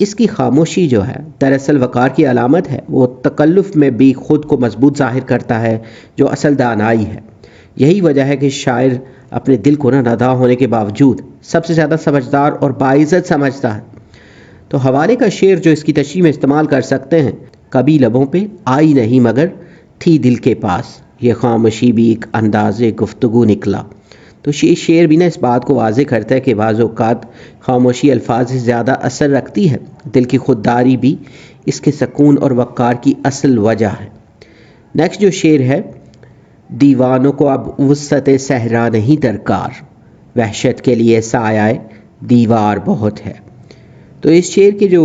اس کی خاموشی جو ہے دراصل وقار کی علامت ہے، وہ تکلف میں بھی خود کو مضبوط ظاہر کرتا ہے جو اصل دانائی ہے۔ یہی وجہ ہے کہ شاعر اپنے دل کو نادا ہونے کے باوجود سب سے زیادہ سمجھدار اور باعزت سمجھتا ہے۔ تو حوالے کا شعر جو اس کی تشریح میں استعمال کر سکتے ہیں: کبھی لبوں پہ آئی نہیں مگر تھی دل کے پاس، یہ خاموشی بھی ایک انداز گفتگو نکلا۔ تو شعر بھی اس بات کو واضح کرتا ہے کہ بعض اوقات خاموشی الفاظ سے زیادہ اثر رکھتی ہے۔ دل کی خودداری بھی اس کے سکون اور وقار کی اصل وجہ ہے۔ نیکسٹ جو شعر ہے: دیوانوں کو اب وسعت صحرا نہیں درکار، وحشت کے لیے سایہ دیوار بہت ہے۔ تو اس شعر کے جو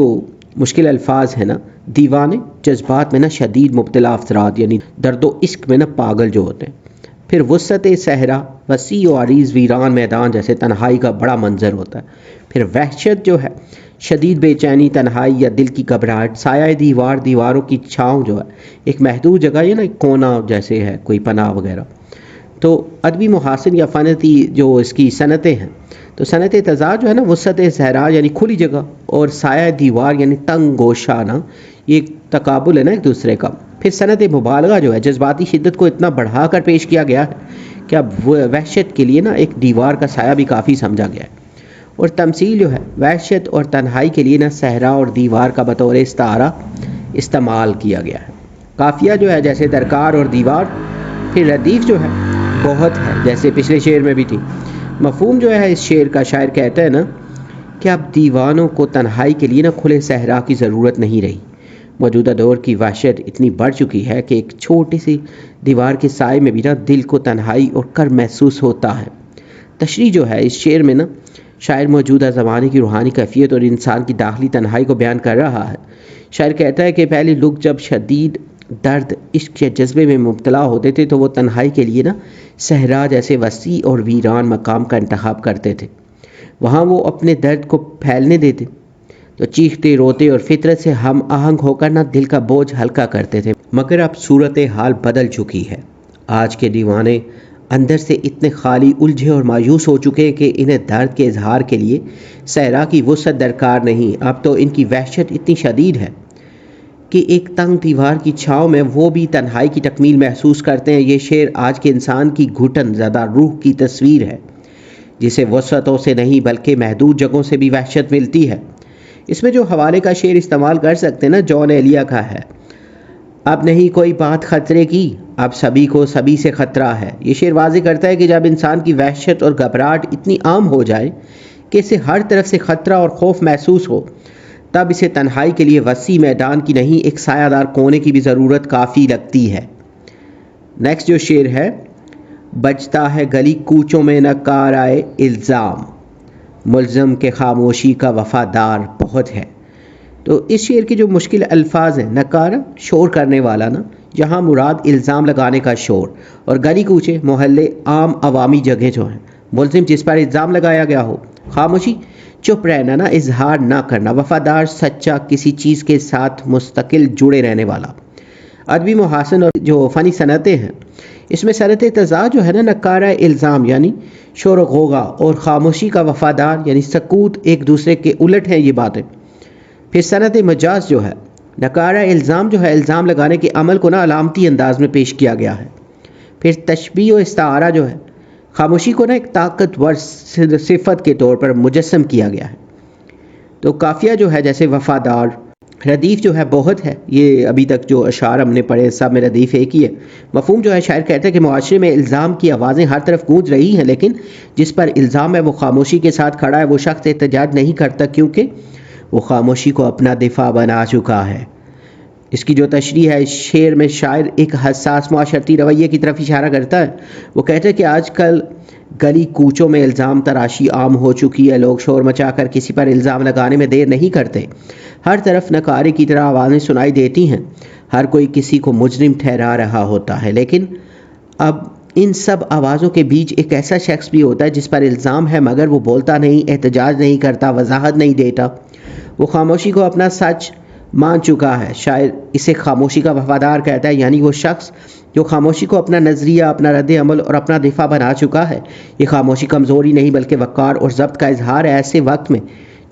مشکل الفاظ ہیں دیوانے جذبات میں شدید مبتلا افراد، یعنی درد و عشق میں پاگل جو ہوتے ہیں۔ پھر وسعت صحرا، وسیع و عریض ویران میدان جیسے تنہائی کا بڑا منظر ہوتا ہے۔ پھر وحشت جو ہے شدید بے چینی، تنہائی یا دل کی گھبراہٹ۔ سایہ دیوار، دیواروں کی چھاؤں جو ہے ایک محدود جگہ، یہ ایک کونا جیسے ہے کوئی پناہ وغیرہ۔ تو ادبی محاسن یا فنتی جو اس کی صنعتیں ہیں، تو صنعت تضاد جو ہے وسعت صحرا یعنی کھلی جگہ، اور سایہ دیوار یعنی تنگ گوشہ، یہ تقابل ہے ایک دوسرے کا۔ پھر صنعت مبالغہ جو ہے جذباتی شدت کو اتنا بڑھا کر پیش کیا گیا ہے کہ اب وحشت کے لیے ایک دیوار کا سایہ بھی کافی سمجھا گیا ہے۔ اور تمثیل جو ہے وحشت اور تنہائی کے لیے صحرا اور دیوار کا بطور استعارہ استعمال کیا گیا ہے۔ قافیہ جو ہے جیسے درکار اور دیوار۔ پھر ردیف جو ہے بہت ہے، جیسے پچھلے شعر میں بھی تھی۔ مفہوم جو ہے اس شعر کا، شاعر کہتا ہے کہ اب دیوانوں کو تنہائی کے لیے کھلے صحرا کی ضرورت نہیں رہی۔ موجودہ دور کی وحشت اتنی بڑھ چکی ہے کہ ایک چھوٹی سی دیوار کے سائے میں بھی دل کو تنہائی اور کرب محسوس ہوتا ہے۔ تشریح جو ہے اس شعر میں شاعر موجودہ زمانے کی روحانی کیفیت اور انسان کی داخلی تنہائی کو بیان کر رہا ہے۔ شاعر کہتا ہے کہ پہلے لوگ جب شدید درد، عشق یا جذبے میں مبتلا ہوتے تھے تو وہ تنہائی کے لیے صحرا جیسے وسیع اور ویران مقام کا انتخاب کرتے تھے۔ وہاں وہ اپنے درد کو پھیلنے دیتے، تو چیختے، روتے اور فطرت سے ہم آہنگ ہو کر دل کا بوجھ ہلکا کرتے تھے۔ مگر اب صورتحال بدل چکی ہے۔ آج کے دیوانے اندر سے اتنے خالی، الجھے اور مایوس ہو چکے ہیں کہ انہیں درد کے اظہار کے لیے صحرا کی وسعت درکار نہیں۔ اب تو ان کی وحشت اتنی شدید ہے کہ ایک تنگ دیوار کی چھاؤں میں وہ بھی تنہائی کی تکمیل محسوس کرتے ہیں۔ یہ شعر آج کے انسان کی گھٹن زدہ روح کی تصویر ہے، جسے وسعتوں سے نہیں بلکہ محدود جگہوں سے بھی وحشت ملتی ہے۔ اس میں جو حوالے کا شعر استعمال کر سکتے ہیں جان ایلیا کا ہے: اب نہیں کوئی بات خطرے کی، اب سبھی کو سبھی سے خطرہ ہے۔ یہ شعر واضح کرتا ہے کہ جب انسان کی وحشت اور گھبراہٹ اتنی عام ہو جائے کہ اسے ہر طرف سے خطرہ اور خوف محسوس ہو، تب اسے تنہائی کے لیے وسیع میدان کی نہیں، ایک سایہ دار کونے کی بھی ضرورت کافی لگتی ہے۔ نیکسٹ جو شعر ہے: بجتا ہے گلی کوچوں میں نکارائے الزام، ملزم کے خاموشی کا وفادار بہت ہے۔ تو اس شعر کے جو مشکل الفاظ ہیں: نکارہ شور کرنے والا، جہاں مراد الزام لگانے کا شور، اور گلی کوچے محلے عام عوامی جگہ جو ہیں، ملزم جس پر الزام لگایا گیا ہو، خاموشی چپ رہنا، اظہار نہ کرنا، وفادار سچا، کسی چیز کے ساتھ مستقل جڑے رہنے والا۔ ادبی محاسن اور جو فنی صنعتیں ہیں، اس میں صنعت تضاد جو ہے نکارہ الزام یعنی شور و غوغا، اور خاموشی کا وفادار یعنی سکوت، ایک دوسرے کے الٹ ہیں یہ باتیں۔ پھر صنعت مجاز جو ہے، نکارہ الزام جو ہے الزام لگانے کے عمل کو علامتی انداز میں پیش کیا گیا ہے۔ پھر تشبیہ و استعارہ جو ہے، خاموشی کو ایک طاقتور صفت کے طور پر مجسم کیا گیا ہے۔ تو قافیہ جو ہے جیسے وفادار۔ ردیف جو ہے بہت ہے، یہ ابھی تک جو اشعار ہم نے پڑھے سب میں ردیف ایک ہی ہے۔ مفہوم جو ہے، شاعر کہتا ہے کہ معاشرے میں الزام کی آوازیں ہر طرف گونج رہی ہیں، لیکن جس پر الزام ہے وہ خاموشی کے ساتھ کھڑا ہے، وہ شخص احتجاج نہیں کرتا کیونکہ وہ خاموشی کو اپنا دفاع بنا چکا ہے۔ اس کی جو تشریح ہے اس شعر میں، شاعر ایک حساس معاشرتی رویے کی طرف اشارہ کرتا ہے۔ وہ کہتا ہے کہ آج کل گلی کوچوں میں الزام تراشی عام ہو چکی ہے، لوگ شور مچا کر کسی پر الزام لگانے میں دیر نہیں کرتے، ہر طرف نکارے کی طرح آوازیں سنائی دیتی ہیں، ہر کوئی کسی کو مجرم ٹھہرا رہا ہوتا ہے۔ لیکن اب ان سب آوازوں کے بیچ ایک ایسا شخص بھی ہوتا ہے جس پر الزام ہے مگر وہ بولتا نہیں، احتجاج نہیں کرتا، وضاحت نہیں دیتا، وہ خاموشی کو اپنا سچ مان چکا ہے۔ شاعر اسے خاموشی کا وفادار کہتا ہے، یعنی وہ شخص جو خاموشی کو اپنا نظریہ، اپنا رد عمل اور اپنا دفاع بنا چکا ہے۔ یہ خاموشی کمزوری نہیں بلکہ وقار اور ضبط کا اظہار ہے، ایسے وقت میں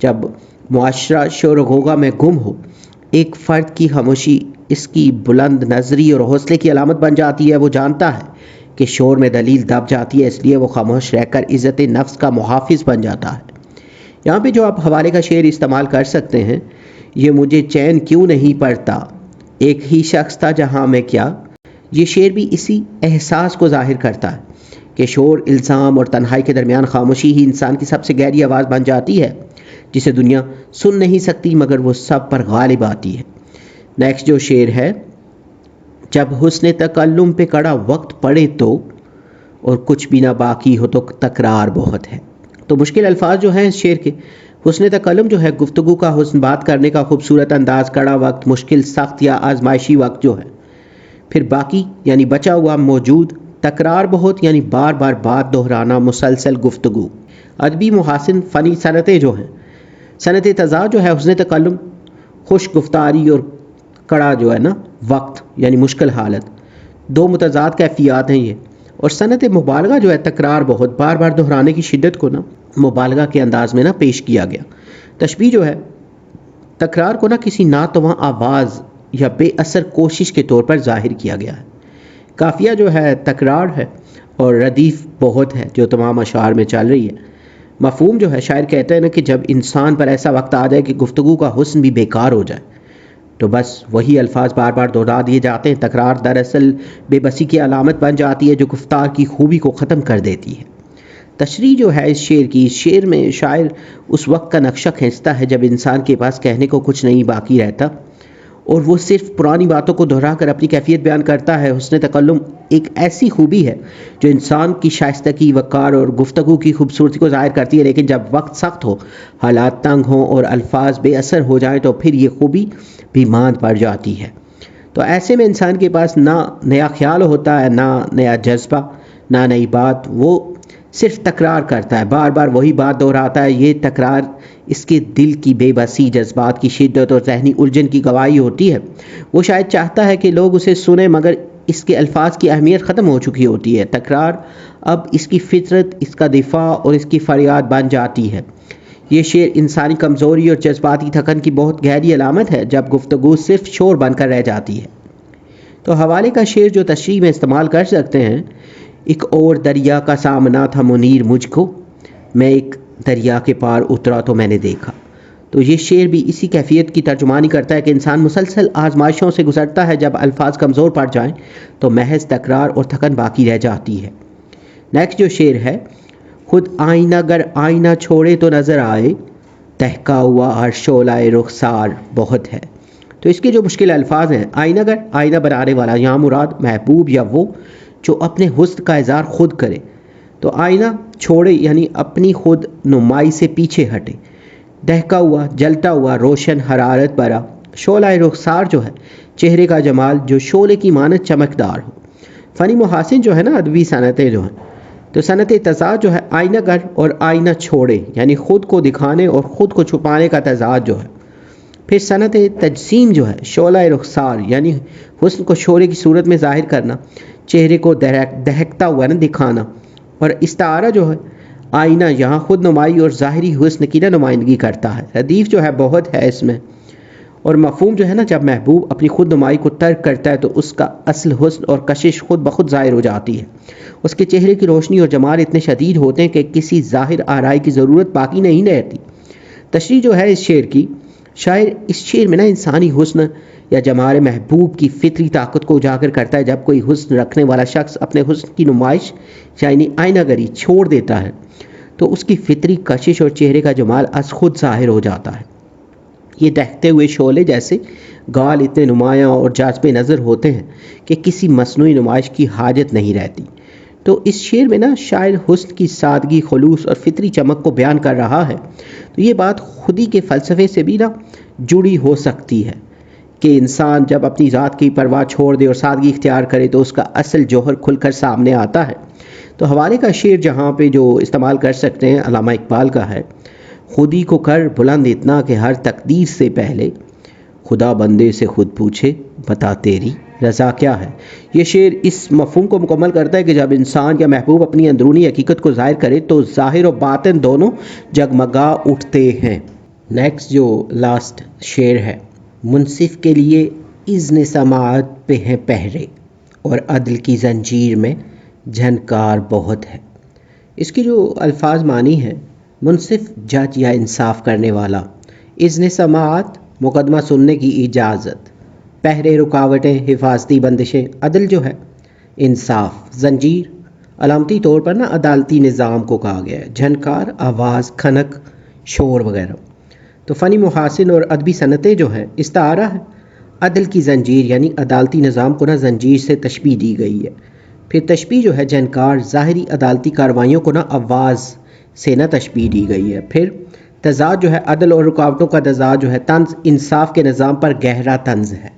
جب معاشرہ شور و غوغا میں گم ہو، ایک فرد کی خاموشی اس کی بلند نظری اور حوصلے کی علامت بن جاتی ہے۔ وہ جانتا ہے کہ شور میں دلیل دب جاتی ہے، اس لیے وہ خاموش رہ کر عزت نفس کا محافظ بن جاتا ہے۔ یہاں پہ جو آپ حوالے کا شعر استعمال کر سکتے ہیں، یہ مجھے چین کیوں نہیں پڑتا، ایک ہی شخص تھا جہاں میں کیا، یہ شعر بھی اسی احساس کو ظاہر کرتا ہے کہ شور، الزام اور تنہائی کے درمیان خاموشی ہی انسان کی سب سے گہری آواز بن جاتی ہے، جسے دنیا سن نہیں سکتی مگر وہ سب پر غالب آتی ہے۔ نیکسٹ جو شعر ہے، جب حسن تکلم پہ کڑا وقت پڑے تو، اور کچھ بھی نہ باقی ہو تو تکرار بہت ہے۔ تو مشکل الفاظ جو ہیں اس شعر کے، حسن تکلم جو ہے گفتگو کا حسن، بات کرنے کا خوبصورت انداز، کڑا وقت، مشکل، سخت یا آزمائشی وقت جو ہے، پھر باقی یعنی بچا ہوا، موجود، تکرار بہت یعنی بار بار بات دہرانا، مسلسل گفتگو۔ ادبی محاسن، فنی صنعتیں جو ہیں، صنعت تضاد جو ہے حسن تکلم، خوش گفتاری اور کڑا جو ہے نا وقت یعنی مشکل حالت، دو متضاد کیفیات ہیں یہ۔ اور صنعت مبالغہ جو ہے تکرار بہت، بار بار دہرانے کی شدت کو نا مبالغہ کے انداز میں نا پیش کیا گیا۔ تشبیہ جو ہے تکرار کو نا کسی ناتواں آواز یا بے اثر کوشش کے طور پر ظاہر کیا گیا ہے۔ قافیہ جو ہے تکرار ہے اور ردیف بہت ہے جو تمام اشعار میں چل رہی ہے۔ مفہوم جو ہے، شاعر کہتے ہیں نا کہ جب انسان پر ایسا وقت آ جائے کہ گفتگو کا حسن بھی بیکار ہو جائے تو بس وہی الفاظ بار بار دہرا دیے جاتے ہیں۔ تکرار دراصل بے بسی کی علامت بن جاتی ہے جو گفتار کی خوبی کو ختم کر دیتی ہے۔ تشریح جو ہے اس شعر میں شاعر اس وقت کا نقشہ کھینچتا ہے جب انسان کے پاس کہنے کو کچھ نہیں باقی رہتا اور وہ صرف پرانی باتوں کو دہرا کر اپنی کیفیت بیان کرتا ہے۔ حسن تکلم ایک ایسی خوبی ہے جو انسان کی شائستگی، وقار اور گفتگو کی خوبصورتی کو ظاہر کرتی ہے، لیکن جب وقت سخت ہو، حالات تنگ ہوں اور الفاظ بے اثر ہو جائیں تو پھر یہ خوبی بھی ماند پڑ جاتی ہے۔ تو ایسے میں انسان کے پاس نہ نیا خیال ہوتا ہے، نہ نیا جذبہ، نہ نئی بات، وہ صرف تکرار کرتا ہے، بار بار وہی بات دہراتا ہے۔ یہ تکرار اس کے دل کی بے بسی، جذبات کی شدت اور ذہنی الجھن کی گواہی ہوتی ہے۔ وہ شاید چاہتا ہے کہ لوگ اسے سنیں مگر اس کے الفاظ کی اہمیت ختم ہو چکی ہوتی ہے۔ تکرار اب اس کی فطرت، اس کا دفاع اور اس کی فریاد بن جاتی ہے۔ یہ شعر انسانی کمزوری اور جذباتی تھکن کی بہت گہری علامت ہے جب گفتگو صرف شور بن کر رہ جاتی ہے۔ تو حوالے کا شعر جو تشریح میں استعمال کر سکتے ہیں، ایک اور دریا کا سامنا تھا منیر مجھ کو، میں ایک دریا کے پار اترا تو میں نے دیکھا۔ تو یہ شعر بھی اسی کیفیت کی ترجمانی کرتا ہے کہ انسان مسلسل آزمائشوں سے گزرتا ہے، جب الفاظ کمزور پڑ جائیں تو محض تکرار اور تھکن باقی رہ جاتی ہے۔ نیکسٹ جو شعر ہے، خود آئینہ گر آئینہ چھوڑے تو نظر آئے، دہکا ہوا ہر شعلہ رخسار بہت ہے۔ تو اس کے جو مشکل الفاظ ہیں، آئینہ گر، آئینہ بنانے والا، یہاں مراد محبوب یا وہ جو اپنے حسن کا اظہار خود کرے۔ تو آئینہ چھوڑے یعنی اپنی خود نمائی سے پیچھے ہٹے، دہکا ہوا، جلتا ہوا، روشن، حرارت بھرا، شعلہ رخسار جو ہے چہرے کا جمال جو شعلے کی مانند چمکدار ہو۔ فنی محاسن جو ہے نا ادبی صنعتیں جو ہیں، تو صنعت تضاد جو ہے آئینہ گر اور آئینہ چھوڑے یعنی خود کو دکھانے اور خود کو چھپانے کا تضاد جو ہے۔ پھر صنعت تجسیم جو ہے شعلہ رخسار یعنی حسن کو شعلے کی صورت میں ظاہر کرنا، چہرے کو دہکتا ہوا نا دکھانا۔ اور استعارہ جو ہے آئینہ یہاں خود نمائی اور ظاہری حسن کی نا نمائندگی کرتا ہے۔ ردیف جو ہے بہت ہے اس میں۔ اور مفہوم جو ہے نا، جب محبوب اپنی خود نمائی کو ترک کرتا ہے تو اس کا اصل حسن اور کشش خود بخود ظاہر ہو جاتی ہے۔ اس کے چہرے کی روشنی اور جمال اتنے شدید ہوتے ہیں کہ کسی ظاہر آرائی کی ضرورت باقی نہیں رہتی۔ تشریح جو ہے اس شعر کی، شاعر اس شعر میں نا انسانی حسن یا جمال محبوب کی فطری طاقت کو اجاگر کرتا ہے۔ جب کوئی حسن رکھنے والا شخص اپنے حسن کی نمائش یعنی آئینہ گری چھوڑ دیتا ہے تو اس کی فطری کشش اور چہرے کا جمال از خود ظاہر ہو جاتا ہے۔ یہ دہکتے ہوئے شعلے جیسے گال اتنے نمایاں اور جاذب نظر ہوتے ہیں کہ کسی مصنوعی نمائش کی حاجت نہیں رہتی۔ تو اس شعر میں نا شاعر حسن کی سادگی، خلوص اور فطری چمک کو بیان کر رہا ہے۔ تو یہ بات خودی کے فلسفے سے بھی نا جڑی ہو سکتی ہے کہ انسان جب اپنی ذات کی پرواہ چھوڑ دے اور سادگی اختیار کرے تو اس کا اصل جوہر کھل کر سامنے آتا ہے۔ تو حوالے کا شعر جہاں پہ جو استعمال کر سکتے ہیں علامہ اقبال کا ہے، خودی کو کر بلند اتنا کہ ہر تقدیر سے پہلے خدا بندے سے خود پوچھے بتا تیری رضا کیا ہے۔ یہ شعر اس مفہوم کو مکمل کرتا ہے کہ جب انسان یا محبوب اپنی اندرونی حقیقت کو ظاہر کرے تو ظاہر و باطن دونوں جگمگا اٹھتے ہیں۔ نیکسٹ جو لاسٹ شعر ہے، منصف کے لیے اذن سماعت پہ ہیں پہرے اور عدل کی زنجیر میں جھنکار بہت ہے۔ اس کی جو الفاظ معنی ہے، منصف جج یا انصاف کرنے والا، اذن سماعت مقدمہ سننے کی اجازت، پہرے رکاوٹیں حفاظتی بندشیں، عدل جو ہے انصاف، زنجیر علامتی طور پر عدالتی نظام کو کہا گیا ہے، جھنکار آواز، کھنک، شور وغیرہ۔ تو فنی محاسن اور ادبی صنعتیں جو ہیں استعارہ ہے، عدل کی زنجیر یعنی عدالتی نظام کو زنجیر سے تشبیہ دی گئی ہے۔ پھر تشبیہ جو ہے جھنکار، ظاہری عدالتی کارروائیوں کو آواز سے تشبیہ دی گئی ہے۔ پھر تضاد جو ہے عدل اور رکاوٹوں کا تضاد جو ہے طنز انصاف کے نظام پر گہرا طنز ہے۔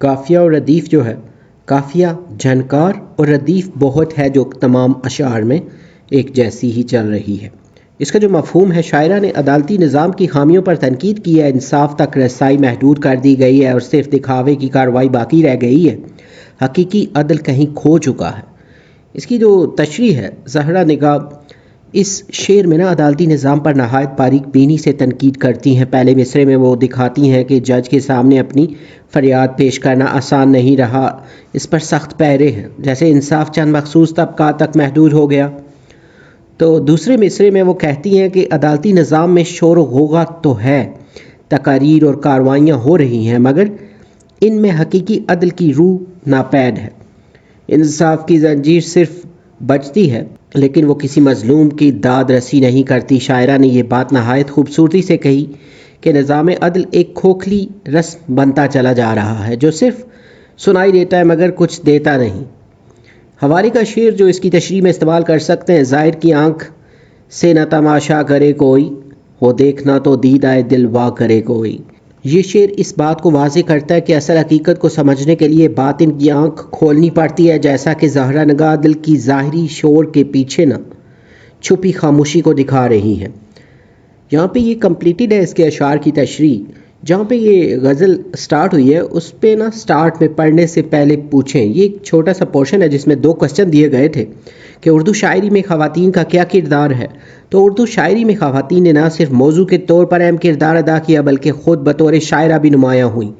قافیہ اور ردیف جو ہے، قافیہ جھنکار اور ردیف بہت ہے جو تمام اشعار میں ایک جیسی ہی چل رہی ہے۔ اس کا جو مفہوم ہے، شاعرہ نے عدالتی نظام کی خامیوں پر تنقید کی ہے، انصاف تک رسائی محدود کر دی گئی ہے اور صرف دکھاوے کی کارروائی باقی رہ گئی ہے، حقیقی عدل کہیں کھو چکا ہے۔ اس کی جو تشریح ہے، زہرا نگار اس شعر میں عدالتی نظام پر نہایت باریک بینی سے تنقید کرتی ہیں۔ پہلے مصرے میں وہ دکھاتی ہیں کہ جج کے سامنے اپنی فریاد پیش کرنا آسان نہیں رہا، اس پر سخت پہرے ہیں، جیسے انصاف چند مخصوص طبقات تک محدود ہو گیا۔ تو دوسرے مصرے میں وہ کہتی ہیں کہ عدالتی نظام میں شور و غوغا تو ہے، تقاریر اور کارروائیاں ہو رہی ہیں، مگر ان میں حقیقی عدل کی روح ناپید ہے۔ انصاف کی زنجیر صرف بجتی ہے لیکن وہ کسی مظلوم کی داد رسی نہیں کرتی۔ شاعرہ نے یہ بات نہایت خوبصورتی سے کہی کہ نظام عدل ایک کھوکھلی رسم بنتا چلا جا رہا ہے جو صرف سنائی دیتا ہے مگر کچھ دیتا نہیں۔ حوالے کا شعر جو اس کی تشریح میں استعمال کر سکتے ہیں، ظاہر کی آنکھ سے نہ تماشا کرے کوئی، وہ دیکھنا تو دیدہ دل وا کرے کوئی۔ یہ شعر اس بات کو واضح کرتا ہے کہ اصل حقیقت کو سمجھنے کے لیے باطن کی آنکھ کھولنی پڑتی ہے، جیسا کہ زہرا نگار دل کی ظاہری شور کے پیچھے چھپی خاموشی کو دکھا رہی ہیں۔ یہاں پہ یہ کمپلیٹڈ ہے اس کے اشعار کی تشریح۔ جہاں پہ یہ غزل سٹارٹ ہوئی ہے اس پہ سٹارٹ میں پڑھنے سے پہلے پوچھیں، یہ ایک چھوٹا سا پورشن ہے جس میں 2 کوسچن دیے گئے تھے کہ اردو شاعری میں خواتین کا کیا کردار ہے۔ تو اردو شاعری میں خواتین نے نہ صرف موضوع کے طور پر اہم کردار ادا کیا بلکہ خود بطور شاعرہ بھی نمایاں ہوئیں۔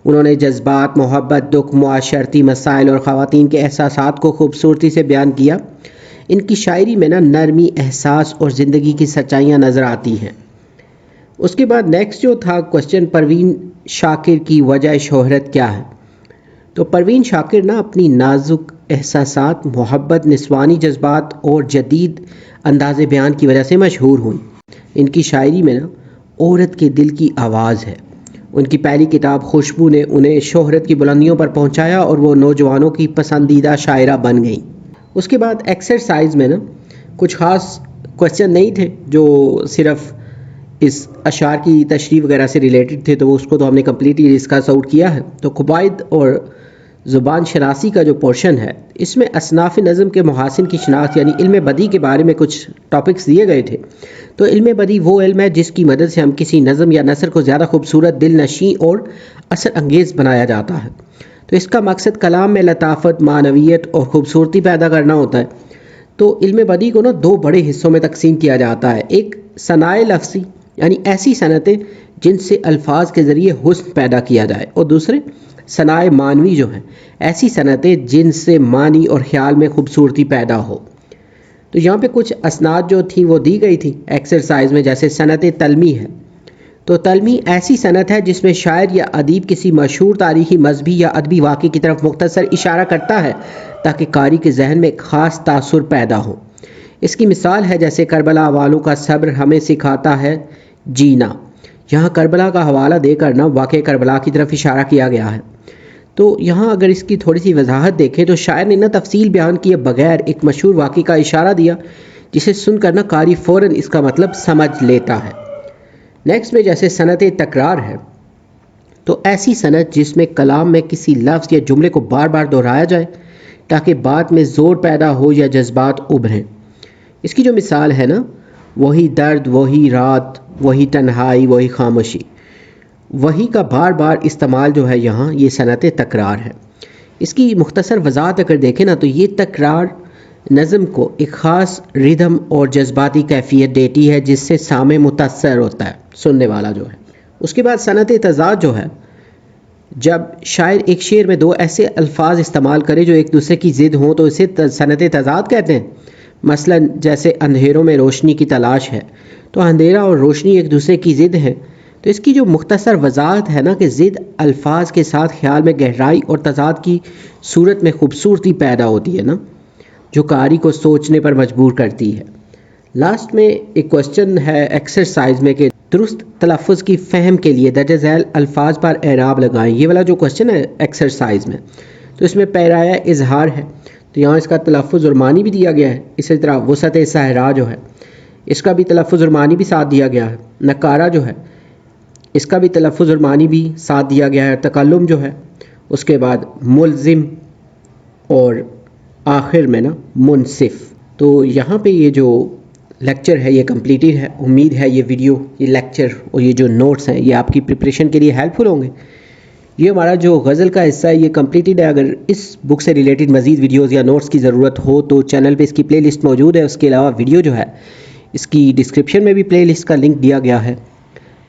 انہوں نے جذبات، محبت، دکھ، معاشرتی مسائل اور خواتین کے احساسات کو خوبصورتی سے بیان کیا۔ ان کی شاعری میں نرمی، احساس اور زندگی کی سچائیاں نظر آتی ہیں۔ اس کے بعد نیکسٹ جو تھا کوسچن، پروین شاکر کی وجہ شہرت کیا ہے؟ تو پروین شاکر اپنی نازک احساسات، محبت، نسوانی جذبات اور جدید انداز بیان کی وجہ سے مشہور ہوئیں۔ ان کی شاعری میں عورت کے دل کی آواز ہے۔ ان کی پہلی کتاب خوشبو نے انہیں شہرت کی بلندیوں پر پہنچایا اور وہ نوجوانوں کی پسندیدہ شاعرہ بن گئیں۔ اس کے بعد ایکسرسائز میں کچھ خاص کوسچن نہیں تھے جو صرف اس اشعار کی تشریح وغیرہ سے ریلیٹڈ تھے، تو اس کو تو ہم نے کمپلیٹلی ڈسکس آؤٹ کیا ہے۔ تو قواعد اور زبان شناسی کا جو پورشن ہے، اس میں اصناف نظم کے محاسن کی شناخت یعنی علم بدیع کے بارے میں کچھ ٹاپکس دیے گئے تھے۔ تو علم بدیع وہ علم ہے جس کی مدد سے ہم کسی نظم یا نثر کو زیادہ خوبصورت، دل نشیں اور اثر انگیز بنایا جاتا ہے۔ تو اس کا مقصد کلام میں لطافت، معنویت اور خوبصورتی پیدا کرنا ہوتا ہے۔ تو علم بدیع کو 2 بڑے حصوں میں تقسیم کیا جاتا ہے، ایک صنائع لفظی یعنی ایسی صنعتیں جن سے الفاظ کے ذریعے حسن پیدا کیا جائے، اور دوسرے صنائع معنوی جو ہیں، ایسی صنعتیں جن سے معنی اور خیال میں خوبصورتی پیدا ہو۔ تو یہاں پہ کچھ اسناد جو تھیں وہ دی گئی تھی ایکسرسائز میں، جیسے صنعت تلمی ہے۔ تو تلمی ایسی صنعت ہے جس میں شاعر یا ادیب کسی مشہور تاریخی، مذہبی یا ادبی واقعے کی طرف مختصر اشارہ کرتا ہے تاکہ قاری کے ذہن میں ایک خاص تاثر پیدا ہو۔ اس کی مثال ہے جیسے کربلا والوں کا صبر ہمیں سکھاتا ہے جینا۔ یہاں کربلا کا حوالہ دے کر واقعہ کربلا کی طرف اشارہ کیا گیا ہے۔ تو یہاں اگر اس کی تھوڑی سی وضاحت دیکھیں تو شاعر نے تفصیل بیان کیے بغیر ایک مشہور واقعے کا اشارہ دیا جسے سن کر قاری فوراً اس کا مطلب سمجھ لیتا ہے۔ نیکسٹ میں جیسے صنعت تکرار ہے، تو ایسی صنعت جس میں کلام میں کسی لفظ یا جملے کو بار بار دہرایا جائے تاکہ بات میں زور پیدا ہو یا جذبات ابھریں۔ اس کی جو مثال ہے وہی درد، وہی رات، وہی تنہائی، وہی خاموشی، وہی کا بار بار استعمال جو ہے یہاں یہ صنعت تکرار ہے۔ اس کی مختصر وضاحت اگر دیکھیں تو یہ تکرار نظم کو ایک خاص ردھم اور جذباتی کیفیت دیتی ہے جس سے سامع متاثر ہوتا ہے، سننے والا جو ہے۔ اس کے بعد صنعت تضاد جو ہے، جب شاعر ایک شعر میں دو ایسے الفاظ استعمال کرے جو ایک دوسرے کی ضد ہوں تو اسے صنعت تضاد کہتے ہیں۔ مثلا جیسے اندھیروں میں روشنی کی تلاش ہے، تو اندھیرا اور روشنی ایک دوسرے کی ضد ہیں، تو اس کی جو مختصر وضاحت ہے نا کہ ضد الفاظ کے ساتھ خیال میں گہرائی اور تضاد کی صورت میں خوبصورتی پیدا ہوتی ہے نا، جو قاری کو سوچنے پر مجبور کرتی ہے۔ لاسٹ میں ایک کوشچن ہے ایکسرسائز میں کہ درست تلفظ کی فہم کے لیے درج ذیل الفاظ پر اعراب لگائیں۔ یہ والا جو کوشچن ہے ایکسرسائز میں، تو اس میں پیرایہ اظہار ہے، تو یہاں اس کا تلفظ اور معنی بھی دیا گیا ہے۔ اسی طرح وسعت صحرا جو ہے، اس کا بھی تلفظ اور معنی بھی ساتھ دیا گیا ہے۔ نکارہ جو ہے، اس کا بھی تلفظ اور معنی بھی ساتھ دیا گیا ہے۔ تکلم جو ہے، اس کے بعد ملزم، اور آخر میں نا منصف۔ تو یہاں پہ یہ جو لیکچر ہے یہ کمپلیٹڈ ہے۔ امید ہے یہ ویڈیو، یہ لیکچر اور یہ جو نوٹس ہیں یہ آپ کی پریپریشن کے لیے ہیلپ فل ہوں گے۔ یہ ہمارا جو غزل کا حصہ ہے یہ کمپلیٹڈ ہے۔ اگر اس بک سے ریلیٹڈ مزید ویڈیوز یا نوٹس کی ضرورت ہو تو چینل پہ اس کی پلے لسٹ موجود ہے۔ اس کے علاوہ ویڈیو جو ہے اس کی ڈسکرپشن میں بھی پلے لسٹ کا لنک دیا گیا ہے۔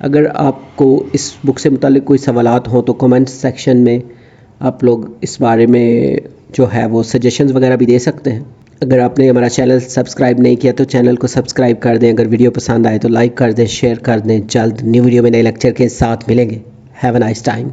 اگر آپ کو اس بک سے متعلق کوئی سوالات ہوں تو کمنٹ سیکشن میں آپ لوگ اس بارے میں جو ہے وہ سجیشنز وغیرہ بھی دے سکتے ہیں۔ اگر آپ نے ہمارا چینل سبسکرائب نہیں کیا تو چینل کو سبسکرائب کر دیں۔ اگر ویڈیو پسند آئے تو لائک کر دیں، شیئر کر دیں۔ جلد نیو ویڈیو میں نئے لیکچر کے ساتھ ملیں گے۔ Have a nice time.